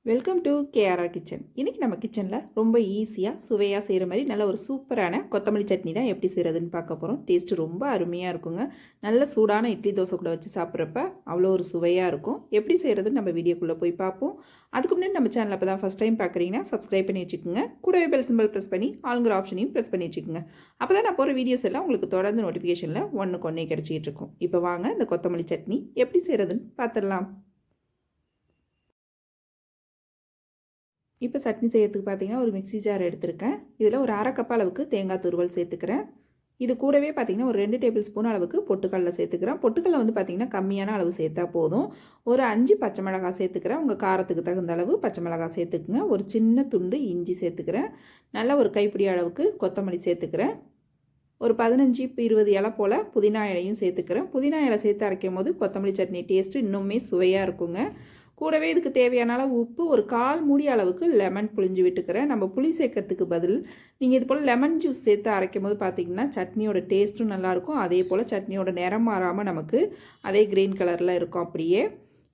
Welcome to KRR kitchen. இன்றைக்கி நம்ம கிச்சனில் ரொம்ப ஈஸியாக சுவையாக செய்கிற மாதிரி நல்ல ஒரு சூப்பரான கொத்தமல்லி சட்னி தான் எப்படி செய்கிறதுன்னு பார்க்க போகிறோம். டேஸ்ட்டு ரொம்ப அருமையாக இருக்குங்க. நல்ல சூடான இட்லி தோசை கூட வச்சு சாப்பிட்றப்ப அவ்வளோ ஒரு சுவையாக இருக்கும். எப்படி செய்கிறதுன்னு நம்ம வீடியோக்குள்ளே போய் பார்ப்போம். அதுக்கு முன்னாடி நம்ம சேனலில் இப்போ தான் ஃபஸ்ட் டைம் பார்க்குறீங்கன்னா சப்ஸ்கிரைப் பண்ணி வச்சுக்கோங்க. கூடவே பெல் சிம்பிள் ப்ரெஸ் பண்ணி ஆளுங்கிற ஆப்ஷனையும் ப்ரெஸ் பண்ணி வச்சுக்கோங்க. அப்போ தான் நான் போகிற வீடியோஸ் எல்லாம் உங்களுக்கு தொடர்ந்து நோட்டிஃபிகேஷனில் ஒன்றுக்கு ஒன்றே கிடச்சிக்கிட்டு இருக்கும். இப்போ வாங்க இந்த கொத்தமல்லி சட்னி எப்படி செய்கிறதுன்னு பார்த்துடலாம். இப்போ சட்னி செய்யறதுக்கு பார்த்தீங்கன்னா ஒரு மிக்ஸி ஜார் எடுத்திருக்கேன். இதில் ஒரு அரை கப் அளவுக்கு தேங்காய் துருவல் சேர்த்துக்கிறேன். இது கூடவே பார்த்தீங்கன்னா ஒரு 2 டேபிள் ஸ்பூன் அளவுக்கு பொட்டுக்கடலை சேர்த்துக்கிறேன். பொட்டுக்கடலை வந்து பார்த்தீங்கன்னா கம்மியான அளவு சேர்த்தா போதும். ஒரு 5 பச்சை மிளகாய் சேர்த்துக்கிறேன். உங்கள் காரத்துக்கு தகுந்த அளவு பச்சை மிளகாய் சேர்த்துக்குங்க. ஒரு சின்ன துண்டு இஞ்சி சேர்த்துக்கிறேன். நல்லா ஒரு கைப்பிடி அளவுக்கு கொத்தமல்லி சேர்த்துக்கிறேன். ஒரு 15-20 இலை போல் புதினா இலையும் சேர்த்துக்கிறேன். புதினா இலை சேர்த்து அரைக்கும் போது கொத்தமல்லி சட்னி டேஸ்ட்டு இன்னுமே சுவையாக இருக்குங்க. கூடவே இதுக்கு தேவையான அளவு உப்பு, ஒரு 1/4 மூடி அளவுக்கு லெமன் புழிஞ்சு விட்டுக்கிறேன். நம்ம புளி சேர்க்கறதுக்கு பதில் நீங்கள் இது போல் லெமன் ஜூஸ் சேர்த்து அரைக்கும் போது பார்த்திங்கன்னா சட்னியோட டேஸ்ட்டும் நல்லாயிருக்கும். அதே போல் சட்னியோட நிறம் மாறாமல் நமக்கு அதே க்ரீன் கலரில் இருக்கும் அப்படியே.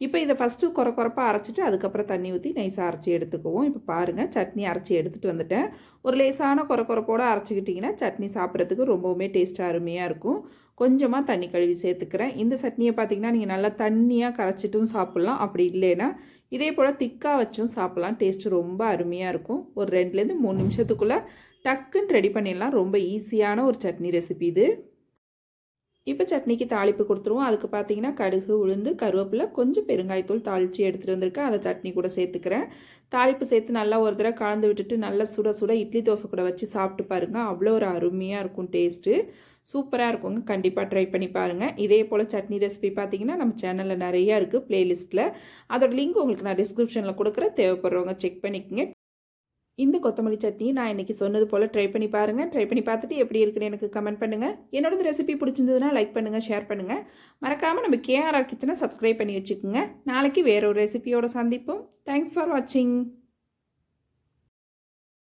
இப்போ இதை ஃபஸ்ட்டு குறப்பாக அரைச்சிட்டு அதுக்கப்புறம் தண்ணி ஊற்றி நைஸாக அரைச்சி எடுத்துக்குவோம். இப்போ பாருங்கள் சட்னி அரைச்சி எடுத்துகிட்டு வந்துட்டேன். ஒரு லேசான குறப்போடு அரைச்சிக்கிட்டிங்கன்னா சட்னி சாப்பிட்றதுக்கு ரொம்பவுமே டேஸ்ட்டாக அருமையாக இருக்கும். கொஞ்சமாக தண்ணி கழுவி சேர்த்துக்கிறேன். இந்த சட்னியை பார்த்திங்கன்னா நீங்கள் நல்லா தண்ணியாக கரைச்சிட்டும் சாப்பிட்லாம். அப்படி இல்லைன்னா இதே போல் திக்காக வச்சும் சாப்பிட்லாம். டேஸ்ட்டு ரொம்ப அருமையாக இருக்கும். ஒரு 2-3 நிமிஷத்துக்குள்ளே டக்குன்னு ரெடி பண்ணிடலாம். ரொம்ப ஈஸியான ஒரு சட்னி ரெசிபி இது. இப்போ சட்னிக்கு தாளிப்பு கொடுத்துருவோம். அதுக்கு பார்த்தீங்கன்னா கடுகு, உளுந்து, கருவேப்பிலை, கொஞ்சம் பெருங்காயத்தூள் தாளித்து எடுத்துகிட்டு வந்திருக்கேன். அதை சட்னி கூட சேர்த்துக்கிறேன். தாளிப்பு சேர்த்து நல்லா ஒரு தடவை கலந்து விட்டுட்டு நல்லா சுட சுட இட்லி தோசை கூட வச்சு சாப்பிட்டு பாருங்கள். அவ்வளோ ஒரு அருமையாக இருக்கும். டேஸ்ட்டு சூப்பராக இருக்குங்க. கண்டிப்பாக ட்ரை பண்ணி பாருங்கள். இதே போல் சட்னி ரெசிபி பார்த்தீங்கன்னா நம்ம சேனலில் நிறையா இருக்குது ப்ளேலிஸ்ட்டில். அதோட லிங்க் உங்களுக்கு நான் டிஸ்கிரிப்ஷனில் கொடுக்குறேன். தேவைப்படுறவங்க செக் பண்ணிக்கங்க. இந்த கொத்தமல்லி சட்னி நான் இன்றைக்கி சொன்னது போல் ட்ரை பண்ணி பாருங்கள். ட்ரை பண்ணி பார்த்துட்டு எப்படி இருக்குன்னு எனக்கு கமெண்ட் பண்ணுங்கள். என்னோட ரெசிபி பிடிச்சிருந்ததுன்னா லைக் பண்ணுங்கள், ஷேர் பண்ணுங்கள். மறக்காமல் நம்ம கேஆர்ஆர் கிச்சனை சப்ஸ்கிரைப் பண்ணி வச்சுக்கோங்க. நாளைக்கு வேற ஒரு ரெசிபியோட சந்திப்போம். தேங்க்ஸ் ஃபார் வாட்சிங்.